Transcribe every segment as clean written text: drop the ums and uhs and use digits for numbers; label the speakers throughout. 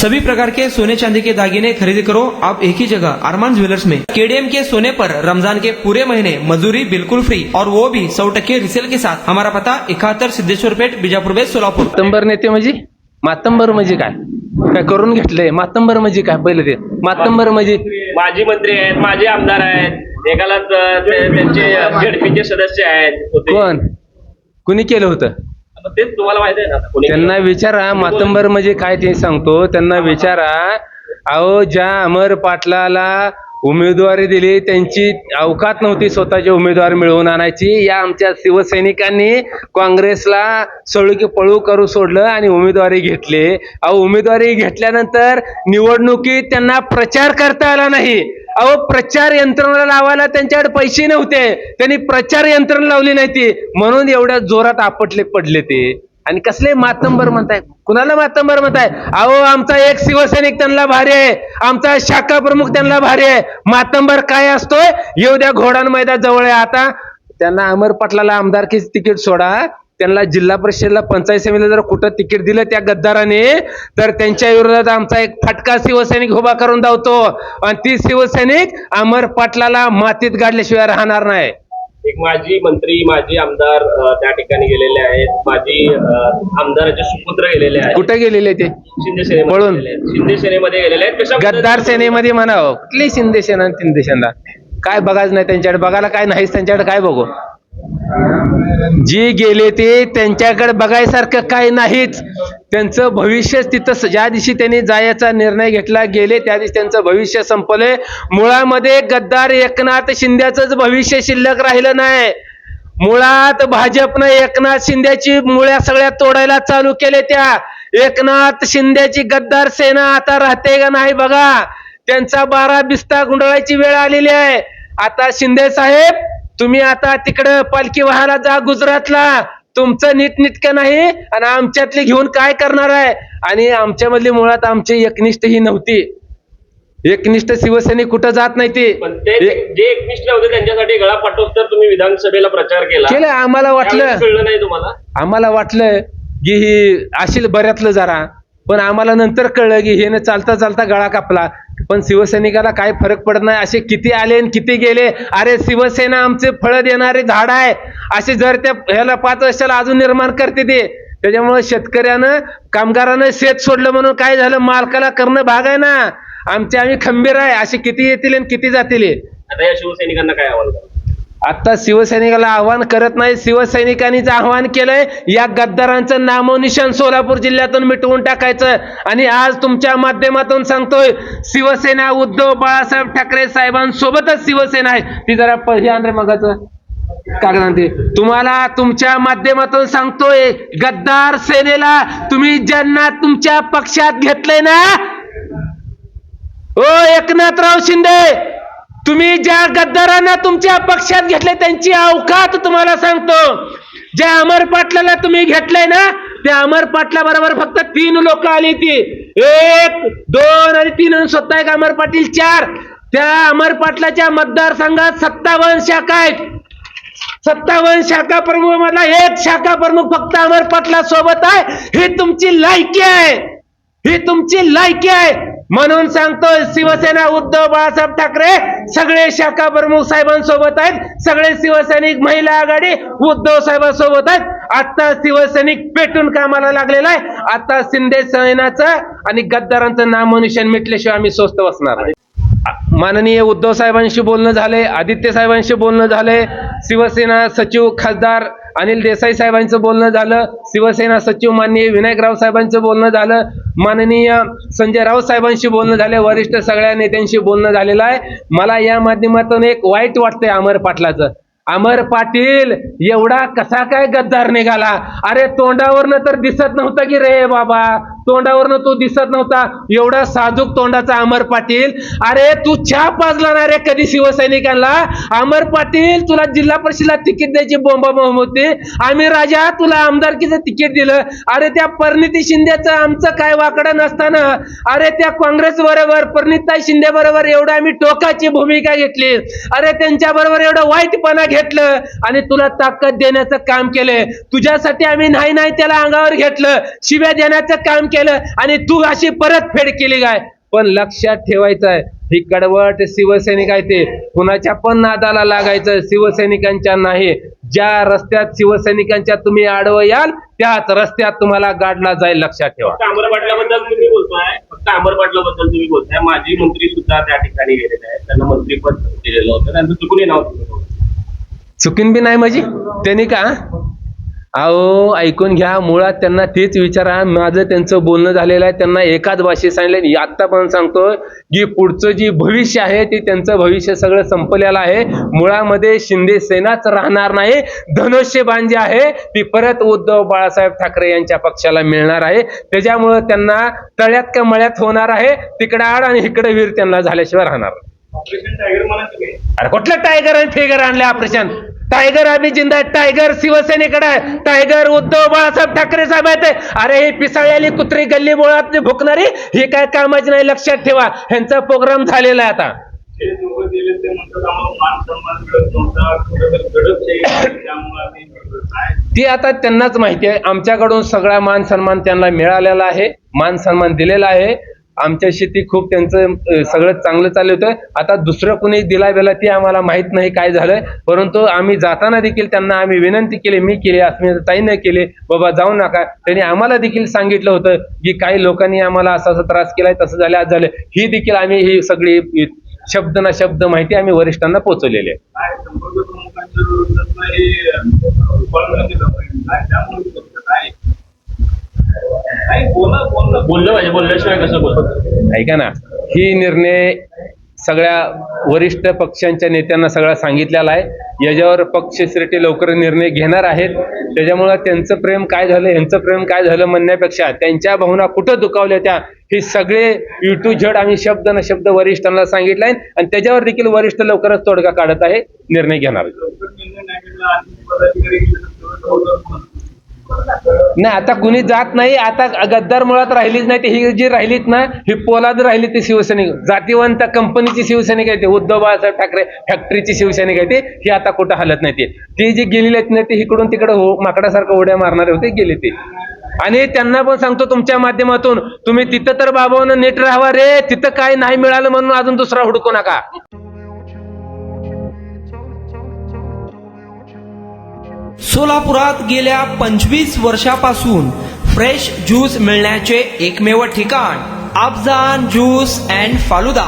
Speaker 1: सभी प्रकार के सोने चांदी के दागिने खरीदी करो आप एक ही जगह अरमान ज्वेलर्स में। केडीएम के सोने पर रमजान के पूरे महीने मजदूरी बिल्कुल फ्री और वो भी 100% रिसेल के साथ। हमारा पता 71 सिद्धेश्वर पेठ, बीजापूर बेस, सोलापूर।
Speaker 2: मातंबर नेते म्हणजे मातंबर म्हणजे काय करून घेतलंय? मातंबर म्हणजे काय? पहिले ते मातंबर म्हणजे
Speaker 3: माजी मंत्री आहेत, माजी आमदार आहेत, एकाला त्यांचे झेडपीचे सदस्य आहेत होते.
Speaker 2: कोण कुणी केलं होतं?
Speaker 3: आता तेच तुम्हाला माहिती आहे ना, कोणी
Speaker 2: त्यांना विचारा मातंबर म्हणजे काय ते सांगतो. त्यांना विचारा, अहो ज्या अमर पाटलाला उमेदवारी दिली त्यांची अवकात नव्हती स्वतःचे उमेदवार मिळवून आणायची. या आमच्या शिवसैनिकांनी काँग्रेसला सळू पळू करू सोडलं आणि उमेदवारी घेतली. अहो उमेदवारी घेतल्यानंतर निवडणुकीत त्यांना प्रचार करता आला नाही. अहो प्रचार यंत्रणा लावायला त्यांच्याकडे पैसे नव्हते, त्यांनी प्रचार यंत्रणा लावली नाही ती, म्हणून एवढ्या जोरात आपटले पडले ते. आणि कसले मातंबर म्हणताय? कुणाला मातंबर म्हणताय? अहो आमचा एक शिवसैनिक त्यांना भारी आहे, आमचा शाखा प्रमुख त्यांना भारी आहे. मातंबर काय असतोय? येऊ द्या, घोडान मैदान जवळ आहे. आता त्यांना अमर पाटलाला आमदारकीच तिकीट सोडा, त्यांना जिल्हा परिषदेला पंचायत समितीला जर कुठं तिकीट दिलं त्या गद्दाराने, तर त्यांच्या विरोधात आमचा एक फटका शिवसैनिक उभा करून धावतो आणि ती शिवसैनिक अमर पाटलाला मातीत गाडल्याशिवाय राहणार नाही.
Speaker 3: एक माजी मंत्री, माजी आमदार त्या ठिकाणी गेलेले आहेत. माजी आमदाराचे सुपुत्र गेलेले आहेत.
Speaker 2: कुठे गेलेले ते?
Speaker 3: शिंदे सेनेमध्ये
Speaker 2: पळून.
Speaker 3: गेलेले आहेत. शिंदे सेनेमध्ये गेलेले आहेत. कशा
Speaker 2: गद्दार सेनेमध्ये म्हणावं. कुठली शिंदे सेना आणि तिंदे सेना? काय बघायचं नाही त्यांच्याकडे, बघायला काय नाहीच त्यांच्याकडे, काय बघू? जी गेले ते त्यांच्याकडे बघायसारखं काय नाहीच. त्यांचं भविष्य तिथं, ज्या दिवशी त्यांनी जायचा निर्णय घेतला गेले त्या दिवशी त्यांचं भविष्य संपले. मुळामध्ये गद्दार एकनाथ शिंदेचंच भविष्य शिल्लक राहिलं नाही. मुळात भाजपनं एकनाथ शिंदेची मुळ्या सगळ्या तोडायला चालू केले. त्या एकनाथ शिंदेची गद्दार सेना आता राहते का नाही बघा. त्यांचा 12 बिस्ता गुंडळायची वेळ आलेली आहे. आता शिंदे साहेब, तुम्ही आता तिकडं पालखी व्हायला जा गुजरातला. तुमचं नीटनेटकं नाही आणि आमच्यातले घेऊन काय करणार आहे? आणि आमच्यामधली मुळात आमची एकनिष्ठ ही नव्हती. एकनिष्ठ शिवसैनिक कुठं जात नाही ते.
Speaker 3: पण ते जे एकनिष्ठ होते त्यांच्यासाठी गळा पाठवत तर तुम्ही विधानसभेला प्रचार केला.
Speaker 2: आम्हाला वाटलं,
Speaker 3: कळलं नाही तुम्हाला?
Speaker 2: आम्हाला वाटलं की ही असेल बऱ्यातलं जरा, पण आम्हाला नंतर कळलं की हे चालता चालता गळा कापला. पण शिवसैनिकाला काय फरक पडत नाही. असे किती आले आणि किती गेले. अरे शिवसेना आमचे फळ देणारे झाड आहे. असे जर त्या ह्याला 5 वर्षाला अजून निर्माण करते ते. त्याच्यामुळे शेतकऱ्यानं, कामगारानं शेत सोडलं म्हणून काय झालं? मालकाला करणं भाग आहे ना. आम्ही खंबीर आहे. असे किती येतील आणि किती जातील.
Speaker 3: आता या शिवसैनिकांना काय आव्हान करा?
Speaker 2: आता शिवसैनिकाला आव्हान करत नाही, शिवसैनिकांनीच आव्हान केलंय. या गद्दारांचं नामोनिशाण सोलापूर जिल्ह्यातून मिटवून टाकायचं. आणि आज तुमच्या माध्यमातून सांगतोय, शिवसेना उद्धव बाळासाहेब ठाकरे साहेबांसोबतच शिवसेना आहे. ती जरा हे आंध्र मगाचं कागदांती तुम्हाला तुमच्या माध्यमातून सांगतोय, गद्दार सेनेला तुम्ही ज्यांना तुमच्या पक्षात घेतलंय ना, ओ एकनाथराव शिंदे, तुम्ही ज्या गद्दारांना तुमच्या पक्षात घेतले त्यांची अवकात तुम्हाला सांगतो. ज्या अमर पाटलाला तुम्ही घेतलंय ना, त्या अमर पाटला बरोबर फक्त 3 लोक आली ती. 1, 2 आणि 3 आणि स्वतः एक अमर पाटील 4. त्या अमर पाटलाच्या मतदारसंघात 57 शाखा आहेत. 57 शाखा प्रमुख मधला 1 शाखा प्रमुख फक्त अमर पाटला सोबत आहे. ही तुमची लायकी आहे, ही तुमची लायकी आहे. म्हणून सांगतोय, शिवसेना उद्धव बाळासाहेब ठाकरे सगळे शाखा प्रमुख साहेबांसोबत आहेत. सगळे शिवसैनिक महिला आघाडी उद्धव साहेबांसोबत आहेत. आता शिवसैनिक पेटून कामाला लागलेला आहे. आता शिंदे सेनेचं आणि गद्दारांचं नामोनिशाण मिटल्याशिवाय आम्ही स्वस्त बसणार. माननीय उद्धव साहेबांशी बोलणं झाले, आदित्य साहेबांशी बोलणं झाले, शिवसेना सचिव खासदार अनिल देसाई साहेबांचं बोलणं झालं, शिवसेना सचिव माननीय विनायकराव साहेबांचं बोलणं झालं, माननीय संजय राऊत साहेबांशी बोलणं झाले, वरिष्ठ सगळ्या नेत्यांशी बोलणं झालेलं आहे. मला या माध्यमातून एक वाईट वाटतंय अमर पाटलाचं. अमर पाटील एवढा कसा काय गद्दार निघाला? अरे तोंडावरनं तर दिसत नव्हतं की रे बाबा, तोंडावरनं तो दिसत नव्हता. एवढा साजूक तोंडाचा अमर पाटील. अरे तू चहा पाजला ना रे कधी शिवसैनिकांना? अमर पाटील, तुला जिल्हा परिषदेला तिकीट द्यायची बोंबाबोंब होती. आम्ही राजा तुला आमदारकीचं तिकीट दिलं. अरे त्या परिणिती शिंदेचं आमचं काय वाकडं नसताना, अरे त्या काँग्रेस बरोबर, परिणिताई शिंदे बरोबर एवढं आम्ही टोकाची भूमिका घेतली. अरे त्यांच्या बरोबर एवढं वाईटपणा घेतलं आणि तुला ताकद देण्याचं काम केलं. तुझ्यासाठी आम्ही नाही त्याला अंगावर घेतलं, शिव्या देण्याचं काम केलं आणि तू अशी परतफेड केली काय. पण लक्षात ठेवायचं आहे, ही कडवट शिवसैनिक आहे ते कुणाच्या पण नादाला लागायचं, शिवसैनिकांच्या नाही. ज्या रस्त्यात शिवसैनिकांच्या तुम्ही आडवं याल त्याच रस्त्यात तुम्हाला गाडला जाईल, लक्षात ठेवा.
Speaker 3: फक्त अमर पाटलाबद्दल तुम्ही बोलताय, फक्त अमर पाटलाबद्दल तुम्ही बोलताय. माजी मंत्री सुद्धा त्या ठिकाणी गेलेले आहेत, त्यांना मंत्रीपद दिलेलं होतं, त्यांचं चुकूनही नाव दिलं.
Speaker 2: चुकीन बी नाही माझी त्यांनी का. अहो ऐकून घ्या, मुळात त्यांना तेच विचारा. माझं त्यांचं बोलणं झालेलं आहे, त्यांना एकाच भाषेत सांगितलं. आता पण सांगतो की पुढचं जी भविष्य आहे ते त्यांचं भविष्य सगळं संपलेलं आहे. मुळामध्ये शिंदे सेनाच राहणार नाही. धनुष्यबाण जे आहे ती परत उद्धव बाळासाहेब ठाकरे यांच्या पक्षाला मिळणार आहे. त्याच्यामुळं त्यांना तळ्यात का मळ्यात होणार आहे, तिकडे आड आणि इकडे वीर त्यांना झाल्याशिवाय राहणार.
Speaker 3: ऑपरेशन टायगर म्हणायचं काय?
Speaker 2: अरे कुठलं टायगर आणि फिगर आणले ऑपरेशन. टायगर आम्ही जिंदा, टायगर शिवसेनेकडे आहे, टायगर उद्धव बाळासाहेब ठाकरे साहेब आहेत. अरे ही पिसाळलेली कुत्री गल्ली बोळात भुकणारी ही काय कामाची नाही, लक्षात ठेवा. ह्यांचा प्रोग्राम झालेला आहे आता.
Speaker 3: जे लोक गेले ते म्हणतात आम्हाला मान सन्मान मिळत नव्हता, कुठेतरी दडपशाही, त्यामुळे आम्ही काय.
Speaker 2: ती आता त्यांनाच माहिती आहे. आमच्याकडून सगळा मान सन्मान त्यांना मिळालेला आहे, मान सन्मान दिलेला आहे. आमच्याशी ती खूप त्यांचं सगळं चांगलं चालू होतं. आता दुसरं कुणी दिला गेला ती आम्हाला माहित नाही काय झालंय, परंतु आम्ही जाताना देखील त्यांना आम्ही विनंती केली, मी केली, अस्मिताताईंनी केली, बाबा जाऊ नका. त्यांनी आम्हाला देखील सांगितलं होतं की काही लोकांनी आम्हाला असा असा त्रास केलाय, तसं झालं, आज झालं. ही देखील आम्ही ही सगळी शब्द ना शब्द माहिती आम्ही वरिष्ठांना पोहोचवलेली आहे.
Speaker 3: काय संपर्क प्रमुखांच्या विरोधात हे उपाययोजना केलं पाहिजे, काय त्यामुळे काय बोललं पाहिजे, बोलल्याशिवाय कसं बोलतो.
Speaker 2: ऐका ना, ही निर्णय सगळ्या वरिष्ठ पक्षांच्या नेत्यांना सगळा सांगितलेला आहे. याच्यावर पक्षश्रेष्ठी लवकर निर्णय घेणार आहेत. त्याच्यामुळं त्यांचं प्रेम काय झालं, ह्यांचं प्रेम काय झालं म्हणण्यापेक्षा त्यांच्या भावना कुठं दुखावल्या त्या हे सगळे यू टू झेड आम्ही शब्द न शब्द वरिष्ठांना सांगितलंय आणि त्याच्यावर देखील वरिष्ठ लवकरच तोडगा काढत आहे, निर्णय घेणार. नाही आता कुणी जात नाही. आता गद्दार मुळात राहिलीच नाही. ही जी राहिलीत ना, ही पोलाद राहिली ती शिवसैनिक, जातीवंत कंपनीची शिवसैनिक आहे ते, उद्धव बाळासाहेब ठाकरे फॅक्टरीची शिवसैनिक आहे ते. ही आता कुठं हलत नाही. ती जी गेलेली आहेत ना, ती इकडून तिकडे माकडासारखं उड्या मारणारे होते, गेले ते. आणि त्यांना पण सांगतो तुमच्या माध्यमातून, तुम्ही तिथं तर बाबांनो नीट राहावा रे. तिथं काय नाही मिळालं म्हणून अजून दुसरा हुडकू नका.
Speaker 1: सोलापुरात गेल्या 25 वर्षापासून फ्रेश ज्यूस मिळण्याचे एकमेव ठिकाण अफजान ज्यूस अँड फालुदा.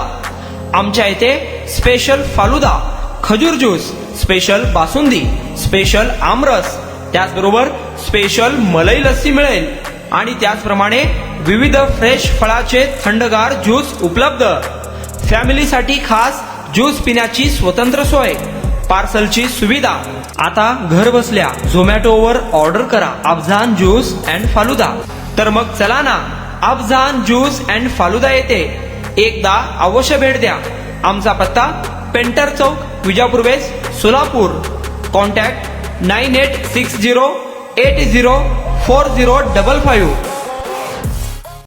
Speaker 1: आमच्या इथे स्पेशल फालुदा, खजूर ज्यूस, स्पेशल बासुंदी, स्पेशल आमरस, त्याचबरोबर स्पेशल मलाई लस्सी मिळेल आणि त्याचप्रमाणे विविध फ्रेश फळाचे थंडगार ज्यूस उपलब्ध. फॅमिलीसाठी खास ज्यूस पिण्याची स्वतंत्र सोय, पार्सलची सुविधा. आता घर बसल्या झोमॅटोवर ऑर्डर करा अफजान ज्यूस अँड फालुदा. तर मग चला ना, अफजान ज्यूस अँड फालुदा येते एकदा अवश्य भेट द्या. आमचा पत्ता पेंटर चौक, विजापूर वेस्ट, सोलापूर. कॉन्टॅक्ट 9860804055.